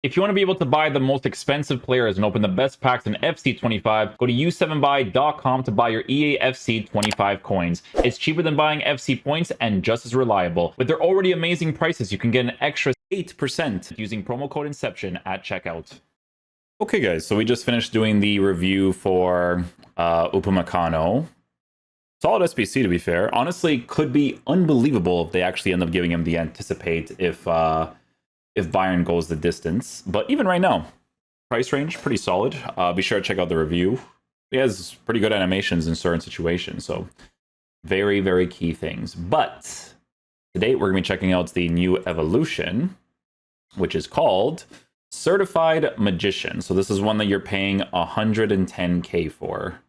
If you want to be able to buy the most expensive players and open the best packs in FC25, go to u7buy.com to buy your EA FC25 coins. It's cheaper than buying FC points and just as reliable. With their already amazing prices, you can get an extra 8% using promo code Inception at checkout. Okay guys, so we just finished doing the review for Upamecano. Solid SBC, to be fair. Honestly, could be unbelievable if they actually end up giving him the anticipate if Bayern goes the distance. But even right now, price range, pretty solid. Be sure to check out the review. He has pretty good animations in certain situations, so very, very key things. But today we're going to be checking out the new evolution, which is called Certified Magician. So this is one that you're paying 110k for.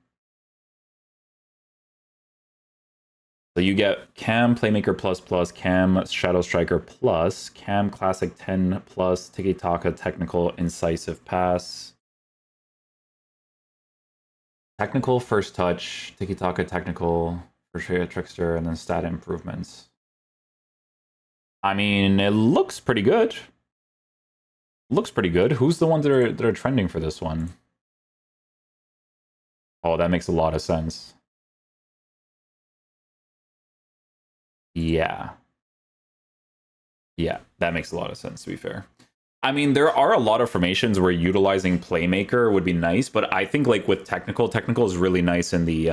So you get Cam Playmaker plus, Cam Shadow Striker plus, Cam Classic 10 plus, Tiki Taka Technical Incisive Pass, Technical First Touch, Tiki Taka Technical, Trickster, and then Stat Improvements. I mean, it looks pretty good. Looks pretty good. Who's the ones that are trending for this one? Oh, that makes a lot of sense. Yeah, that makes a lot of sense, to be fair. I mean, there are a lot of formations where utilizing Playmaker would be nice, but I think like with technical is really nice in the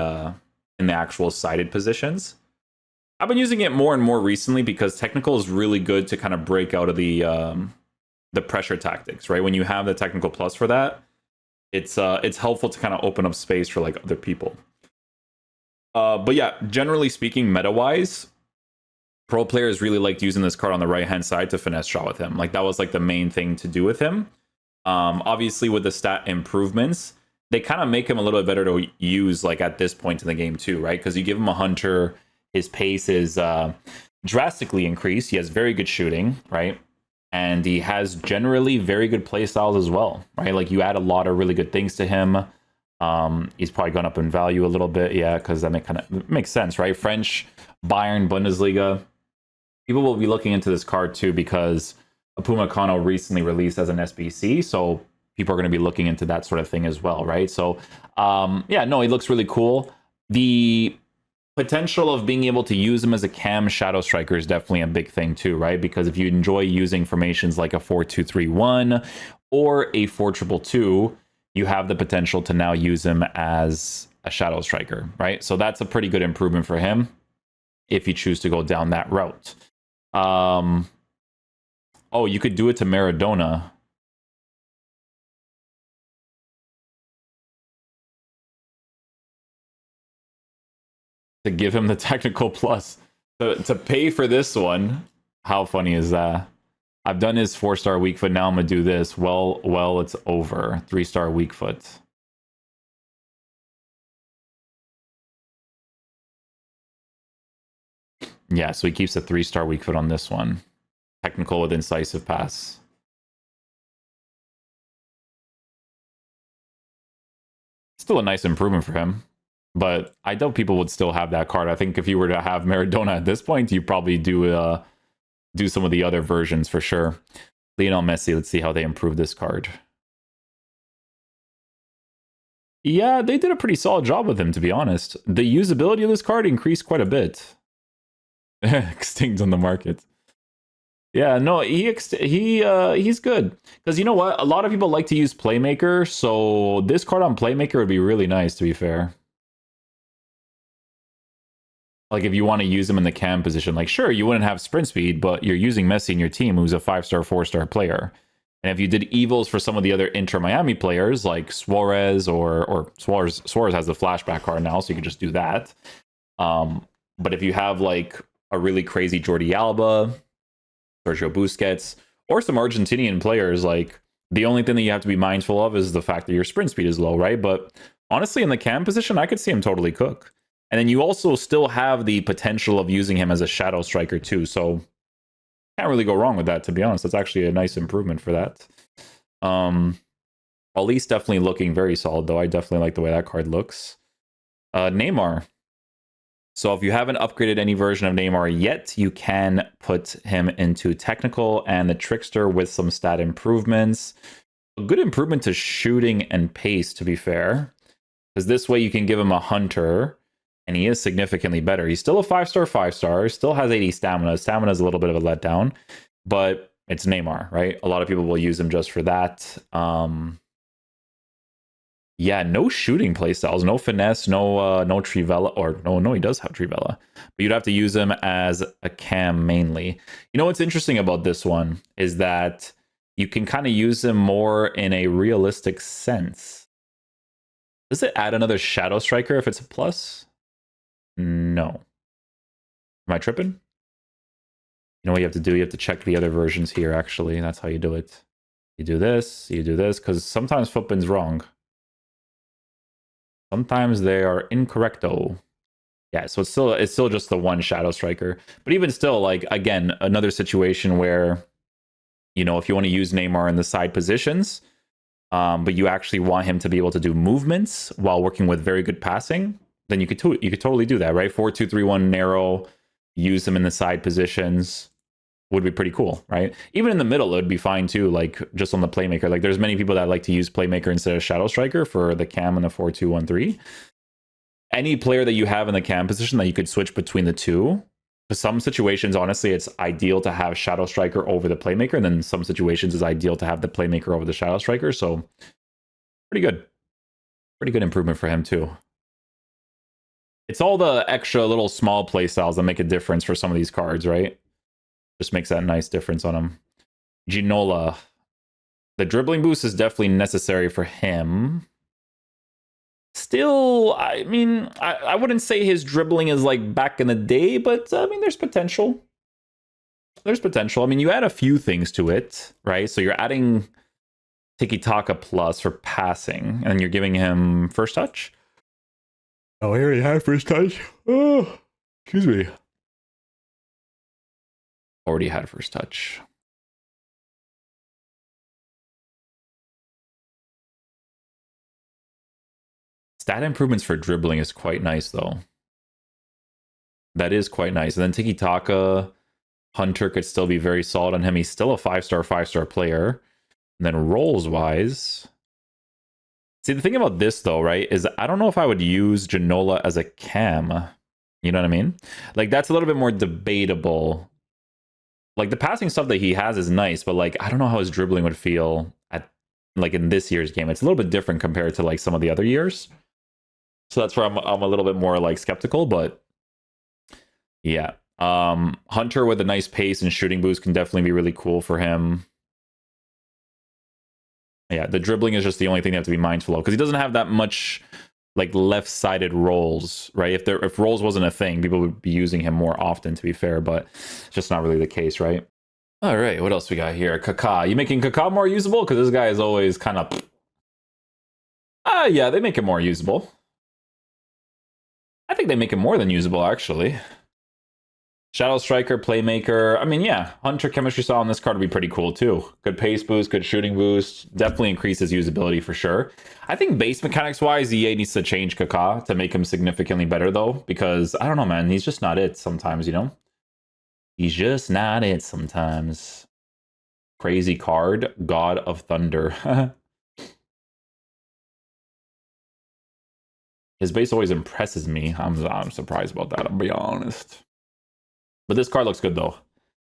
actual sided positions. I've been using it more and more recently because technical is really good to kind of break out of the pressure tactics, right? When you have the technical plus for that, it's helpful to kind of open up space for like other people. But yeah, generally speaking, meta-wise, pro players really liked using this card on the right hand side to finesse shot with him. Like that was like the main thing to do with him. Obviously with the stat improvements, they kind of make him a little bit better to use like at this point in the game too, right? Because you give him a hunter, his pace is drastically increased. He has very good shooting, right? And he has generally very good play styles as well, right? Like you add a lot of really good things to him. He's probably gone up in value a little bit, yeah, because that makes sense, right? French, Bayern, Bundesliga. People will be looking into this card too because Upamecano recently released as an SBC, so people are going to be looking into that sort of thing as well, right? So, yeah, no, he looks really cool. The potential of being able to use him as a cam shadow striker is definitely a big thing too, right? Because if you enjoy using formations like a 4-2-3-1 or a 4-2-2-2, you have the potential to now use him as a shadow striker, right? So that's a pretty good improvement for him if you choose to go down that route. Oh, you could do it to Maradona. To give him the technical plus. To pay for this one, how funny is that? I've done his 4-star weak foot, now I'm gonna do this. Well, it's over. 3-star weak foot. Yeah, so he keeps a 3-star weak foot on this one. Technical with incisive pass. Still a nice improvement for him, but I doubt people would still have that card. I think if you were to have Maradona at this point, you probably do some of the other versions for sure. Lionel Messi, let's see how they improve this card. Yeah, they did a pretty solid job with him, to be honest. The usability of this card increased quite a bit. Extinct on the market. Yeah, no, he's good. Because you know what? A lot of people like to use Playmaker, so this card on Playmaker would be really nice, to be fair. Like, if you want to use him in the cam position, like, sure, you wouldn't have sprint speed, but you're using Messi in your team, who's a 5-star, 4-star player. And if you did evils for some of the other Inter Miami players, like Suarez or Suarez has the flashback card now, so you can just do that. But if you have, like, a really crazy Jordi Alba, Sergio Busquets, or some Argentinian players, like, the only thing that you have to be mindful of is the fact that your sprint speed is low, right? But honestly, in the cam position, I could see him totally cook. And then you also still have the potential of using him as a shadow striker too, so can't really go wrong with that, to be honest. That's actually a nice improvement for that. Ali's definitely looking very solid, though. I definitely like the way that card looks. Neymar. So if you haven't upgraded any version of Neymar yet, you can put him into technical and the trickster with some stat improvements. A good improvement to shooting and pace, to be fair, because this way you can give him a hunter and he is significantly better. He's still a 5-star, still has 80 stamina. Stamina is a little bit of a letdown, but it's Neymar, right? A lot of people will use him just for that. Yeah, no shooting playstyles, no finesse, no Trivela, or no, he does have Trivela, but you'd have to use him as a cam mainly. You know what's interesting about this one is that you can kind of use him more in a realistic sense. Does it add another shadow striker if it's a plus? No. Am I tripping? You know what you have to do? You have to check the other versions here, actually. That's how you do it. You do this, because sometimes Footbin's wrong. Sometimes they are incorrecto. Yeah, so it's still just the one shadow striker. But even still, like, again, another situation where, you know, if you want to use Neymar in the side positions, but you actually want him to be able to do movements while working with very good passing, then you could totally do that, right? 4-2-3-1 narrow, use him in the side positions would be pretty cool, right? Even in the middle, it would be fine too, like just on the playmaker. Like there's many people that like to use playmaker instead of shadow striker for the cam and the 4-2-1-3. Any player that you have in the cam position that you could switch between the two. For some situations, honestly, it's ideal to have shadow striker over the playmaker, and then some situations it's ideal to have the playmaker over the shadow striker. So pretty good improvement for him too. It's all the extra little small play styles that make a difference for some of these cards, right? Just makes that nice difference on him. Ginola. The dribbling boost is definitely necessary for him. Still, I mean, I wouldn't say his dribbling is like back in the day, but I mean, there's potential. There's potential. I mean, you add a few things to it, right? So you're adding tiki-taka plus for passing, and you're giving him first touch. Oh, he already had first touch. Oh, excuse me. Already had first touch. Stat improvements for dribbling is quite nice, though. That is quite nice. And then tiki-taka, Hunter could still be very solid on him. He's still a 5-star player. And then rolls-wise... See, the thing about this, though, right, is I don't know if I would use Ginola as a cam. You know what I mean? Like, that's a little bit more debatable. Like, the passing stuff that he has is nice, but, like, I don't know how his dribbling would feel at, like, in this year's game. It's a little bit different compared to, like, some of the other years. So that's where I'm a little bit more, like, skeptical, but yeah. Hunter with a nice pace and shooting boost can definitely be really cool for him. Yeah, the dribbling is just the only thing you have to be mindful of, because he doesn't have that much like left-sided rolls, right? If rolls wasn't a thing, people would be using him more often, to be fair, but it's just not really the case, right? All right, what else we got here? Kaka. You making Kaka more usable? Because this guy is always kind of... yeah, they make him more usable. I think they make him more than usable, actually. Shadow Striker, Playmaker. I mean, yeah, Hunter Chemistry Style on this card would be pretty cool, too. Good pace boost, good shooting boost. Definitely increases usability for sure. I think base mechanics-wise, EA needs to change Kaka to make him significantly better, though, because, I don't know, man, he's just not it sometimes, you know? He's just not it sometimes. Crazy card, God of Thunder. His base always impresses me. I'm surprised about that, I'll be honest. But this card looks good, though.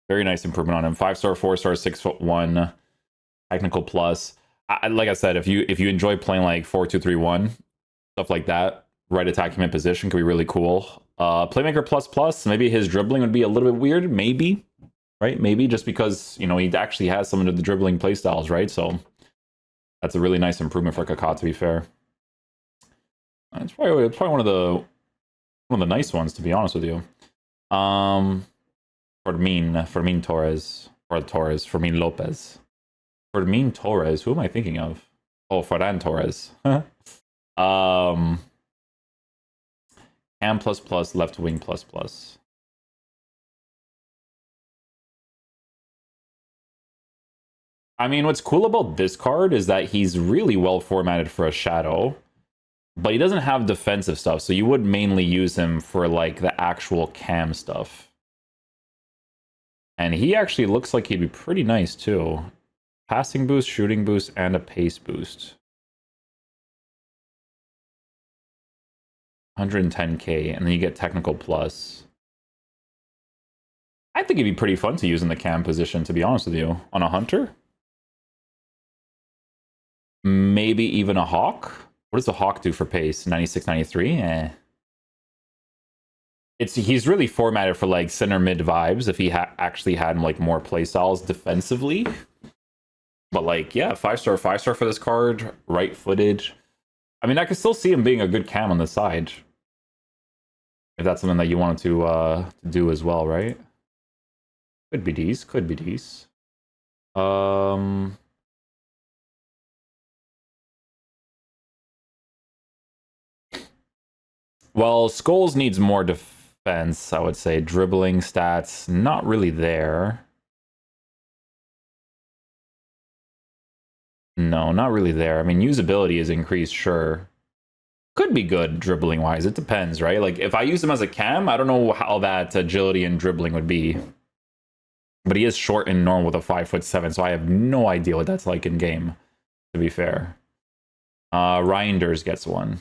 Very nice improvement on him. 5-star, 4-star, 6'1", technical plus. Like I said, if you enjoy playing like 4-2-3-1, stuff like that, right attacking mid position could be really cool. Playmaker plus plus, maybe his dribbling would be a little bit weird, maybe, right? Maybe just because, you know, he actually has some of the dribbling playstyles, right? So that's a really nice improvement for Kaka, to be fair. It's probably one of the nice ones, to be honest with you. Fermin Torres, Fermin Lopez. Fermin Torres, who am I thinking of? Oh, Ferran Torres. Cam plus plus, left wing plus plus. I mean, what's cool about this card is that he's really well formatted for a shadow. But he doesn't have defensive stuff, so you would mainly use him for like the actual cam stuff. And he actually looks like he'd be pretty nice too. Passing boost, shooting boost, and a pace boost. 110k, and then you get technical plus. I think it'd be pretty fun to use in the cam position, to be honest with you. On a hunter? Maybe even a hawk? What does the hawk do for pace? 96, 93? Eh. He's really formatted for like center mid vibes if he actually had like more playstyles defensively. But like, yeah, 5-star for this card, right-footed. I mean, I could still see him being a good cam on the side. If that's something that you wanted to do as well, right? Could be these, could be these. Well, Scholes needs more defense, I would say. Dribbling stats, not really there. No, not really there. I mean, usability is increased, sure. Could be good dribbling wise. It depends, right? Like if I use him as a cam, I don't know how that agility and dribbling would be. But he is short and normal with a 5'7", so I have no idea what that's like in game, to be fair. Rinders gets one.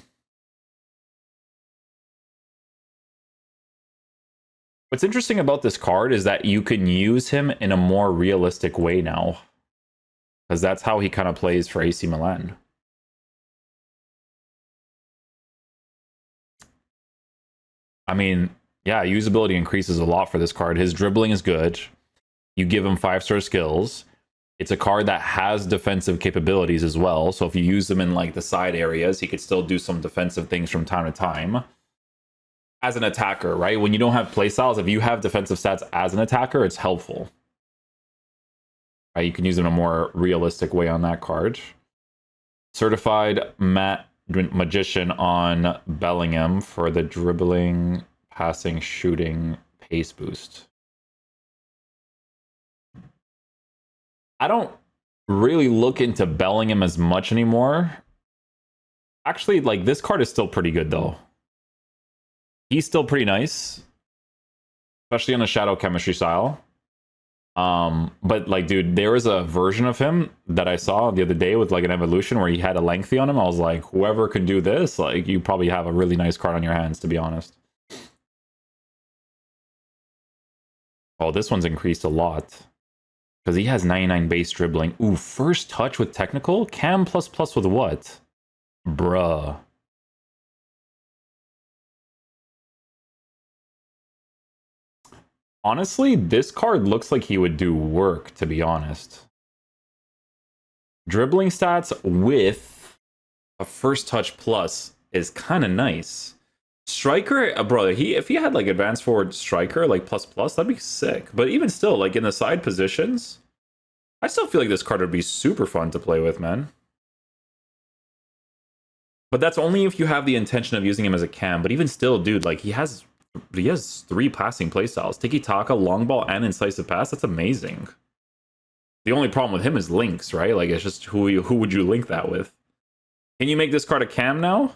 What's interesting about this card is that you can use him in a more realistic way now. Because that's how he kind of plays for AC Milan. I mean, yeah, usability increases a lot for this card. His dribbling is good. You give him 5-star skills. It's a card that has defensive capabilities as well. So if you use him in like the side areas, he could still do some defensive things from time to time. As an attacker, right? When you don't have playstyles, if you have defensive stats as an attacker, it's helpful. Right? You can use it in a more realistic way on that card. Certified Magician on Bellingham for the dribbling, passing, shooting, pace boost. I don't really look into Bellingham as much anymore. Actually, like, this card is still pretty good, though. He's still pretty nice. Especially on a shadow chemistry style. But like, dude, there was a version of him that I saw the other day with like an evolution where he had a lengthy on him. I was like, whoever can do this, like, you probably have a really nice card on your hands, to be honest. Oh, this one's increased a lot. Because he has 99 base dribbling. Ooh, first touch with technical? Cam plus plus with what? Bruh. Honestly, this card looks like he would do work, to be honest. Dribbling stats with a first touch plus is kind of nice. Striker, bro, if he had like advanced forward striker, like plus plus, that'd be sick. But even still, like in the side positions, I still feel like this card would be super fun to play with, man. But that's only if you have the intention of using him as a cam. But even still, dude, like he has 3 passing playstyles. Tiki-taka, long ball, and incisive pass. That's amazing. The only problem with him is links, right? Like, it's just who would you link that with? Can you make this card a cam now?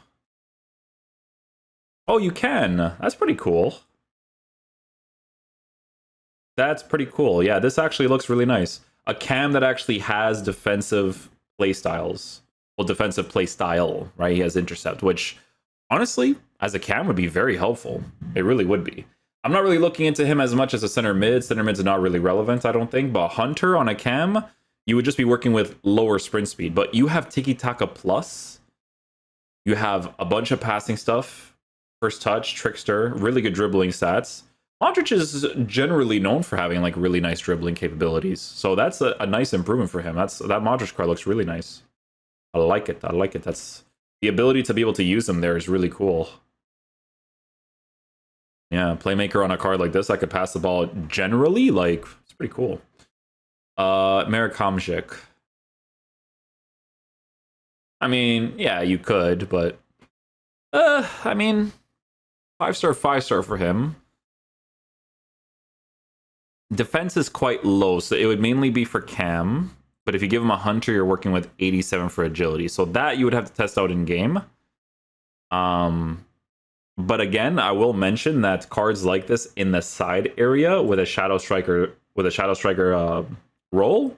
Oh, you can. That's pretty cool. That's pretty cool. Yeah, this actually looks really nice. A cam that actually has defensive playstyles. Well, defensive playstyle, right? He has intercept, which honestly, as a cam would be very helpful. It really would be. I'm not really looking into him as much as a center mid. Center mid's not really relevant, I don't think. But Hunter on a cam, you would just be working with lower sprint speed. But you have Tiki-Taka Plus. You have a bunch of passing stuff. First touch, trickster, really good dribbling stats. Modric is generally known for having like really nice dribbling capabilities. So that's a nice improvement for him. That Modric card looks really nice. I like it. I like it. That's the ability to be able to use them there is really cool. Yeah, playmaker on a card like this, I could pass the ball generally. Like, it's pretty cool. Merikamjik. I mean, yeah, you could, but I mean, 5-star for him. Defense is quite low, so it would mainly be for cam. But if you give him a hunter, you're working with 87 for agility. So that you would have to test out in game. But again, I will mention that cards like this in the side area with a shadow striker role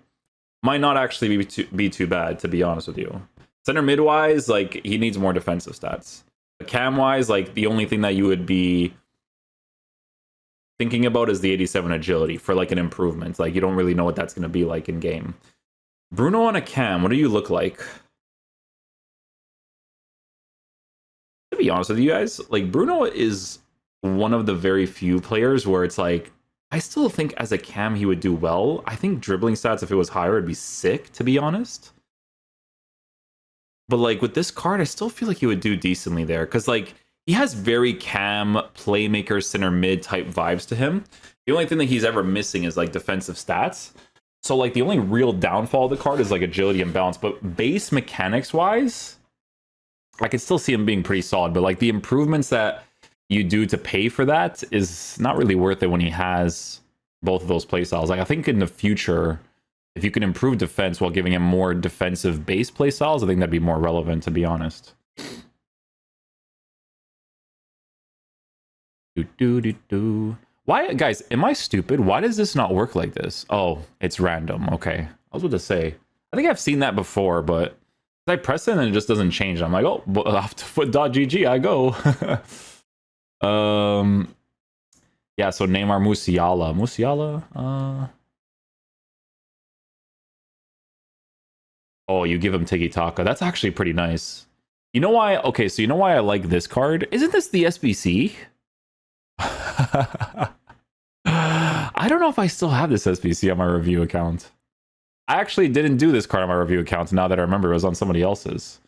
might not actually be too bad, to be honest with you. Center mid wise, like he needs more defensive stats. Cam wise, like the only thing that you would be thinking about is the 87 agility for like an improvement. Like you don't really know what that's going to be like in game. Bruno on a cam, what do you look like? To be honest with you guys, like Bruno is one of the very few players where it's like I still think as a cam he would do well. I think dribbling stats, if it was higher, it'd be sick, to be honest. But like with this card, I still feel like he would do decently there because like he has very cam playmaker center mid type vibes to him. The only thing that he's ever missing is like defensive stats. So like the only real downfall of the card is like agility and balance. But base mechanics wise, I could still see him being pretty solid. But like the improvements that you do to pay for that is not really worth it when he has both of those playstyles. Like I think in the future, if you can improve defense while giving him more defensive base playstyles, I think that'd be more relevant, to be honest. Why, guys, am I stupid? Why does this not work like this? Oh, it's random. Okay. I was about to say, I think I've seen that before, but I press it and it just doesn't change. I'm like, oh, off to foot.gg I go. Yeah, so Neymar Musiala. Oh, you give him Tiki Taka. That's actually pretty nice. You know why? Okay, so you know why I like this card? Isn't this the SBC? I don't know if I still have this SBC on my review account. I actually didn't do this card on my review account. Now that I remember, it was on somebody else's.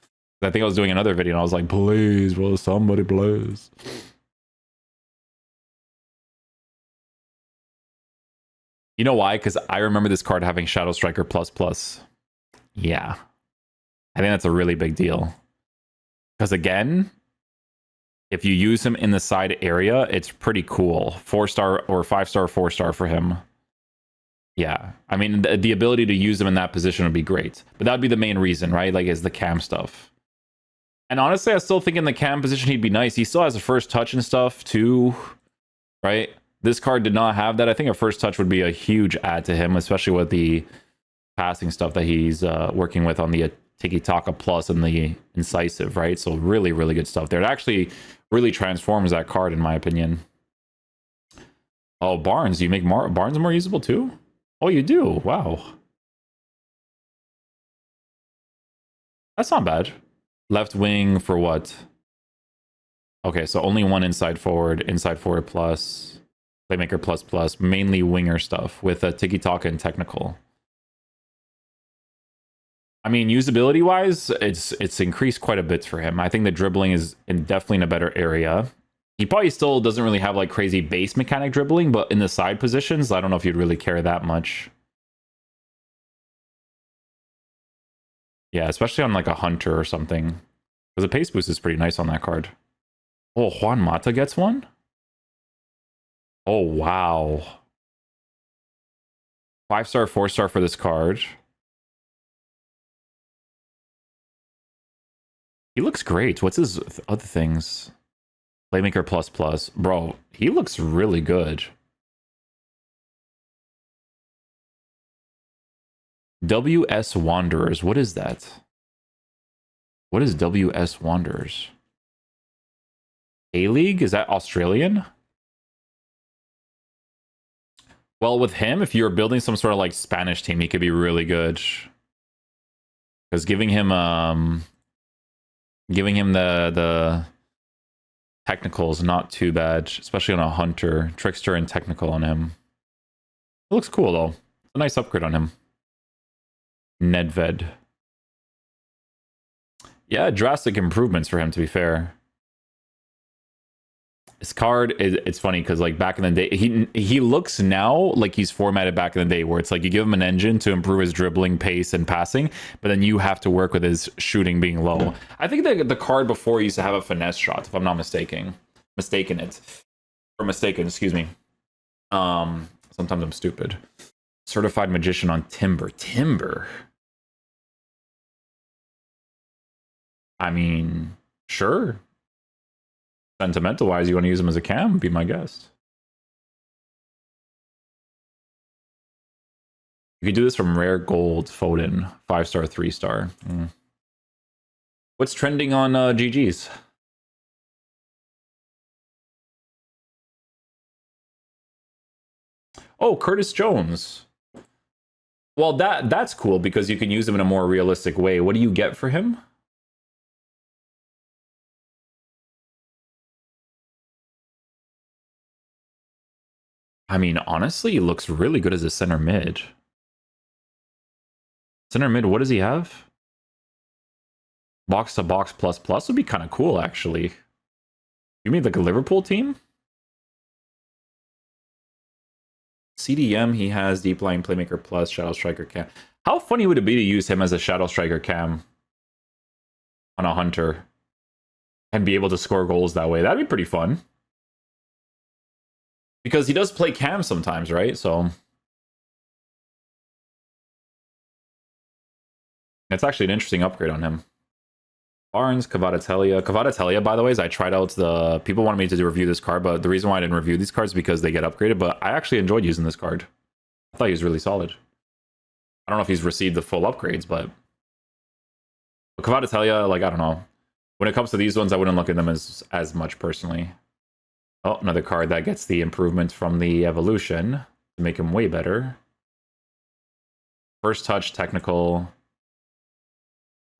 I think I was doing another video and I was like, please, will somebody please? You know why? Because I remember this card having Shadow Striker ++. Yeah. I think that's a really big deal. Because again, if you use him in the side area, it's pretty cool. 4-star or 5-star, 4-star for him. Yeah. I mean, the ability to use him in that position would be great. But that would be the main reason, right? Like, is the cam stuff. And honestly, I still think in the cam position, he'd be nice. He still has a first touch and stuff, too. Right? This card did not have that. I think a first touch would be a huge add to him, especially with the passing stuff that he's working with on the Tiki Taka Plus and the Incisive, right? So really, really good stuff there. It actually really transforms that card, in my opinion. Oh, Barnes. You make Barnes more usable, too? Oh, you do? Wow. That's not bad. Left wing for what? Okay, so only one inside forward plus, playmaker plus, mainly winger stuff with a Tiki Taka and technical. I mean, usability wise, it's increased quite a bit for him. I think the dribbling is definitely in a better area. He probably still doesn't really have like crazy base mechanic dribbling, but in the side positions, I don't know if you'd really care that much. Yeah, especially on like a hunter or something. Because the pace boost is pretty nice on that card. Oh, Juan Mata gets one? Oh, wow. 5-star, 4-star for this card. He looks great. What's his other things? Playmaker plus. Bro, he looks really good. WS Wanderers. What is that? What is WS Wanderers? A-League? Is that Australian? Well, with him, if you're building some sort of like Spanish team, he could be really good. Because giving him the technical is not too bad, especially on a hunter. Trickster and technical on him. It looks cool though. It's a nice upgrade on him. Nedved. Yeah, drastic improvements for him, to be fair. His card, it's funny because like back in the day, he looks now like he's formatted back in the day where it's like you give him an engine to improve his dribbling, pace, and passing, but then you have to work with his shooting being low. I think that the card before used to have a finesse shot, if I'm not mistaken. Excuse me. Sometimes I'm stupid. Certified Magician on Timber. I mean, sure. Sentimental wise, you want to use him as a cam? Be my guest. You could do this from rare gold, Foden, 5-star, 3-star. What's trending on GG's? Oh, Curtis Jones. Well, that's cool because you can use him in a more realistic way. What do you get for him? I mean, honestly, he looks really good as a center mid. Center mid, what does he have? Box to box plus plus would be kind of cool, actually. You made like a Liverpool team? CDM, he has deep line playmaker plus shadow striker cam. How funny would it be to use him as a shadow striker cam on a hunter and be able to score goals that way? That'd be pretty fun. Because he does play cam sometimes, right? So it's actually an interesting upgrade on him. Barnes, Kvaratskhelia, by the way, is I tried out the... People wanted me to review this card, but the reason why I didn't review these cards is because they get upgraded, but I actually enjoyed using this card. I thought he was really solid. I don't know if he's received the full upgrades, but Kvaratskhelia, like, I don't know. When it comes to these ones, I wouldn't look at them as much personally. Oh, another card that gets the improvement from the evolution to make him way better. First touch, technical,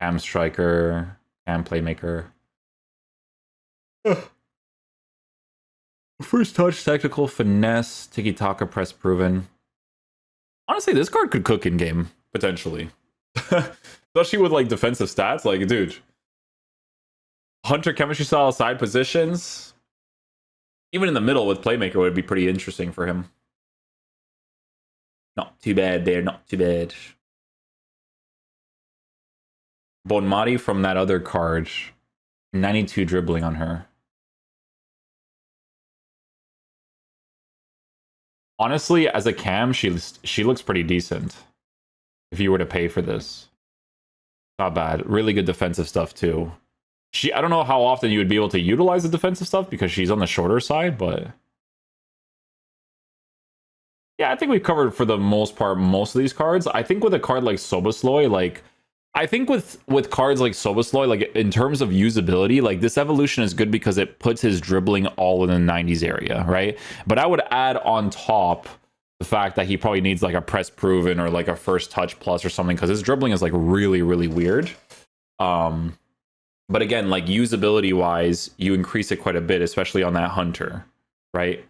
cam striker, cam playmaker. First touch, technical, finesse, tiki-taka, press proven. Honestly, this card could cook in game, potentially. Especially with like defensive stats. Like, dude, hunter chemistry style side positions. Even in the middle with playmaker would be pretty interesting for him. Not too bad there, not too bad. Bonmati from that other card. 92 dribbling on her. Honestly, as a cam, she looks pretty decent. If you were to pay for this. Not bad. Really good defensive stuff too. I don't know how often you would be able to utilize the defensive stuff because she's on the shorter side, but yeah, I think we've covered for the most part most of these cards. I think with a card like Szoboszlai, like I think with cards like Szoboszlai, like in terms of usability, like this evolution is good because it puts his dribbling all in the 90s area, right? But I would add on top the fact that he probably needs like a press proven or like a first touch plus or something because his dribbling is like really, really weird. But again, like usability wise, you increase it quite a bit, especially on that hunter, right?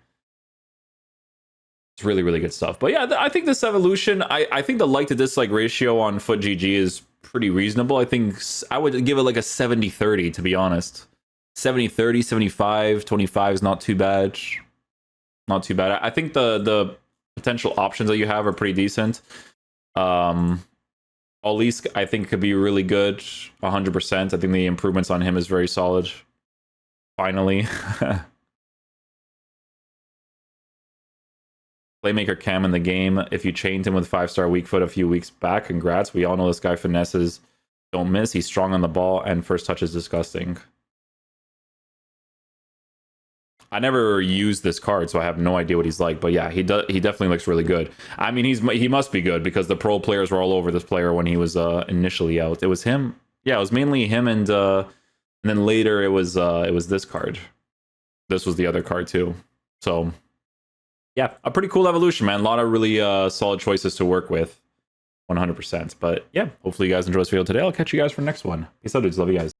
It's really, really good stuff. But yeah, I think this evolution, I think the like to dislike ratio on Foot GG is pretty reasonable. I think I would give it like a 70-30, to be honest. 70-30, 75-25 is not too bad. Not too bad. I think the potential options that you have are pretty decent. Olisk, I think, could be really good, 100%. I think the improvements on him is very solid. Finally. Playmaker cam in the game. If you chained him with 5-star weak foot a few weeks back, congrats. We all know this guy finesses don't miss. He's strong on the ball, and first touch is disgusting. I never used this card, so I have no idea what he's like. But yeah, he definitely looks really good. I mean, he must be good because the pro players were all over this player when he was initially out. It was him. Yeah, it was mainly him, and then later it was this card. This was the other card too. So yeah, a pretty cool evolution, man. A lot of really solid choices to work with. 100%. But yeah, hopefully you guys enjoyed this video today. I'll catch you guys for the next one. Peace out, dudes. Love you guys.